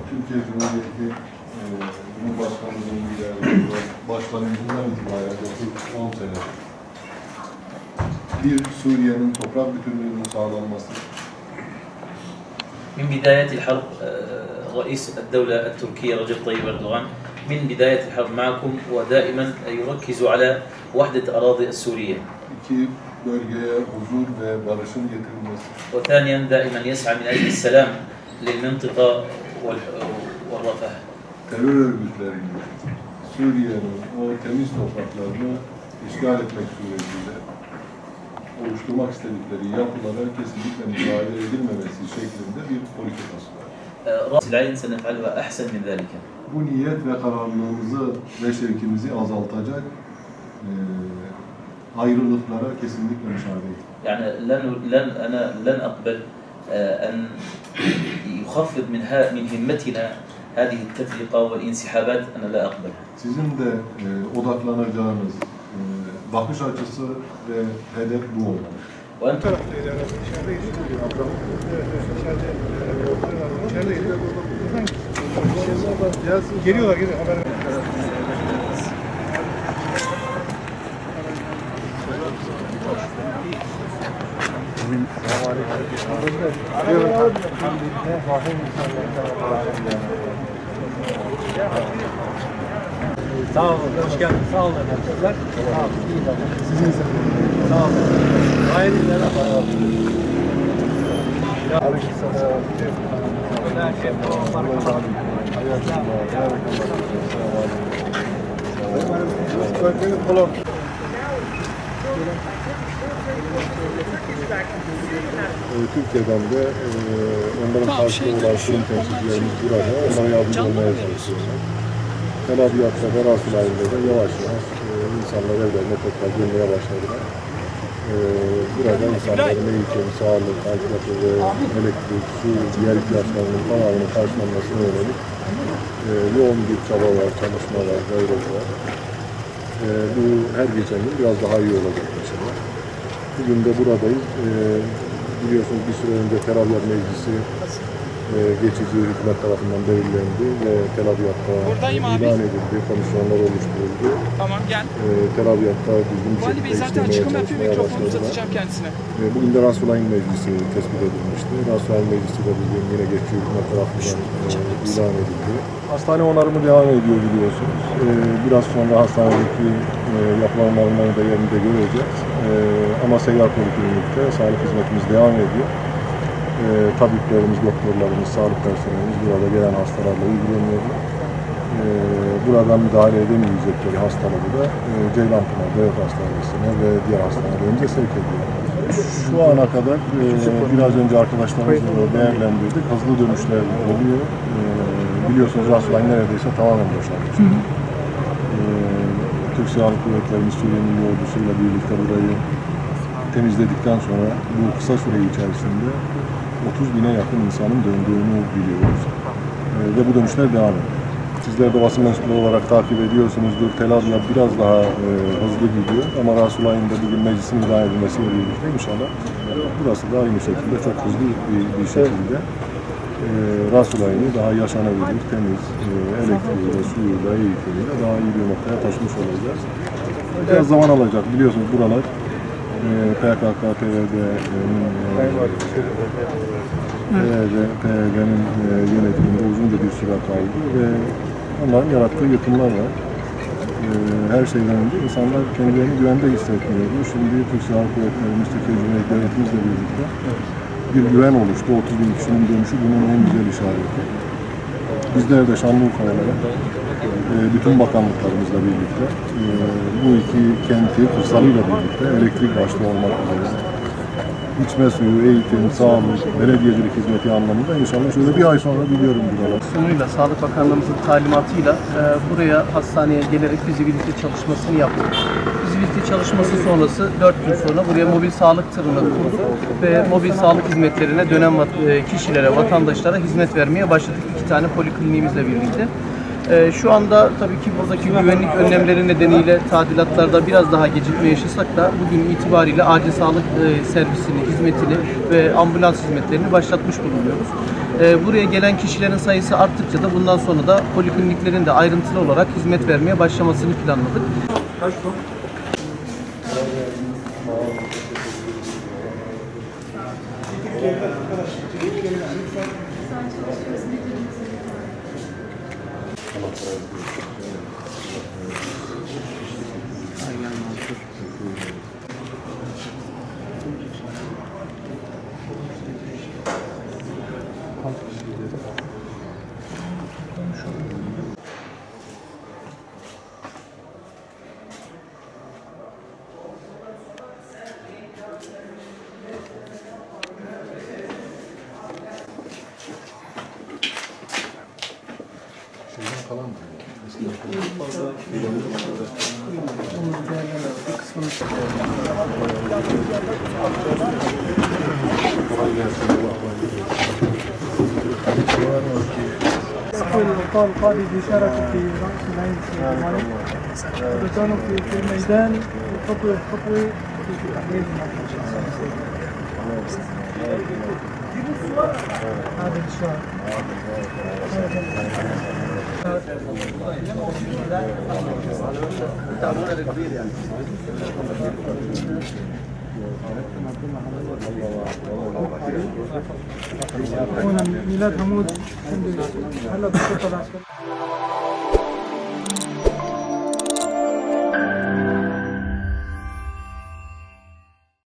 Türkiye Cumhuriyeti Cumhurbaşkanlığı'nın liderliği başlanmasından itibaren 10 sene bir Suriye'nin toprak bütünlüğünün sağlanması. من بداية الحرب رئيس الدولة التركية رجب طيب أردوغان من بداية الحرب معكم ودائما يركز على وحدة أراضي السورية. İki bölgeye huzur ve barışın getirilmesi. وثانيا دائما يسعى من أجل السلام للمنطقة والرفاه. Terör örgütlerinin Suriye'nin o temiz topraklarını işgal etmek suretiyle oluşturmak istedikleri yapılara kesinlikle müdahale edilmemesi şeklinde bir politikası var. رأس العين سنفعلها أحسن من ذلك. Bu niyet ve kararlılığımızı ve şevkimizi azaltacak ayrılıklara kesinlikle müsaade etmeyiz. يعني أنا لن أقبل أن يخفض من همتنا هذه التفرقة والانسحابات. أنا لا أقبل. Sizin de odaklanacağınız bakış açısı ve hedef bu olmalı. وأنتم geliyorlar haber. Sağ olun, hoş geldiniz. Sağ olun efendim. Sizler? Sağ olun. İyi bakın. Sizin sağ olun. Hayırlı günler. Türkiye'den de onların karşılığı olan kurum temsilcilerimiz burada. Onlara yardımcı olmaya çalışıyoruz. Tel Abyad'da ve Ras İlahi'nde de yavaş yavaş insanlar evlerine tekrar dönmeye başladılar. Burada insanların eğitim, sağlık, altyapı ve elektrik, su, diğer ihtiyaçlarının tamamının karşılanmasına yönelik yoğun bir çaba var, çalışma var, gayret var. Bu her geçen gün biraz daha iyi olacak mesela. Bugün de buradayız. Biliyorsunuz bir süre önce Tel Abyad Meclisi geçici hükümet tarafından belirlendi ve Tel Abyad'da ilan edildi, komisyonlar oluşturuldu. Tamam gel. Tel Abyad'da düzgün bir şekilde işlemeye çalışmaya başladılar. Bugün de Rasulayn Meclisi tespit edilmişti. Rasulayn Meclisi de bugün yine geçici hükümet tarafından ilan edildi. Hastane onarımı devam ediyor biliyorsunuz. Biraz sonra hastanedeki yapılanmaları da yerinde göreceğiz. Ama seyyar poliklinikte sağlık hizmetimiz devam ediyor. Tabiplerimiz, doktorlarımız, sağlık personelimiz burada gelen hastalarla ilgileniyorlar. Buradan müdahale edemeyecekleri hastaları da Ceylanpınar Devlet Hastanesi'ne ve diğer hastanelerimize sevk ediyorlar. Şu ana kadar biraz önce arkadaşlarımızla değerlendirdik. Hızlı dönüşler oluyor. Biliyorsunuz Rasulayn neredeyse tamamen boşalmış. Türk Silahlı Kuvvetlerimiz Suriye Milli Ordusu'yla birlikte burayı temizledikten sonra bu kısa süre içerisinde 30 bine yakın insanın döndüğünü biliyoruz. Ve bu dönüşler devam ediyor. Sizler de basın mensupları olarak takip ediyorsunuzdur. Tel Abyad biraz daha hızlı gidiyor ama Rasulayn'da bugün meclisin ilan edilmesiyle birlikte inşallah burası da aynı şekilde çok hızlı bir şekilde Rasulayn'ı daha yaşanabilir, temiz, elektriğiyle, suyuyla, eğitimiyle daha iyi bir noktaya taşımış olacağız. Biraz zaman alacak. Biliyorsunuz buralar PKK, PYD'nin yönetiminde uzunca bir süre kaldı ve onların yarattığı yıkımlar var. Her şeyden önce insanlar kendilerini güvende hissetmiyordu. Şimdi Türk Silahlı Kuvvetlerimiz, Türkiye Cumhuriyeti Devletimizle birlikte bir güven oluştu. 30 bin kişinin dönüşü bunun en güzel işareti. Bizler de Şanlıurfa'ya bütün bakanlıklarımızla birlikte bu iki kenti kırsalıyla birlikte elektrik başta olmak üzere içme suyu, eğitim, sağlık, belediyecilik hizmeti anlamında inşallah şöyle bir ay sonra biliyorum buralar. Sonuyla Sağlık Bakanlığımızın talimatıyla buraya hastaneye gelerek fizibilite çalışmasını yaptık. Fizibilite çalışması sonrası 4 gün sonra buraya mobil sağlık tırını kurduk ve mobil sağlık hizmetlerine dönen kişilere, vatandaşlara hizmet vermeye başladık 2 tane polikliniğimizle birlikte. Şu anda tabii ki buradaki güvenlik önlemleri nedeniyle tadilatlarda biraz daha gecikme yaşasak da bugün itibariyle acil sağlık servisini, hizmetini ve ambulans hizmetlerini başlatmış bulunuyoruz. Buraya gelen kişilerin sayısı arttıkça da bundan sonra da polikliniklerin de ayrıntılı olarak hizmet vermeye başlamasını planladık. الأبطال القادة شاركوا في رأس العين الصومالي وكانوا في الميدان خطوة بخطوة في تحليل هذا الشهر هنا ميلاد حمود هلا بالشرطة العسكرية.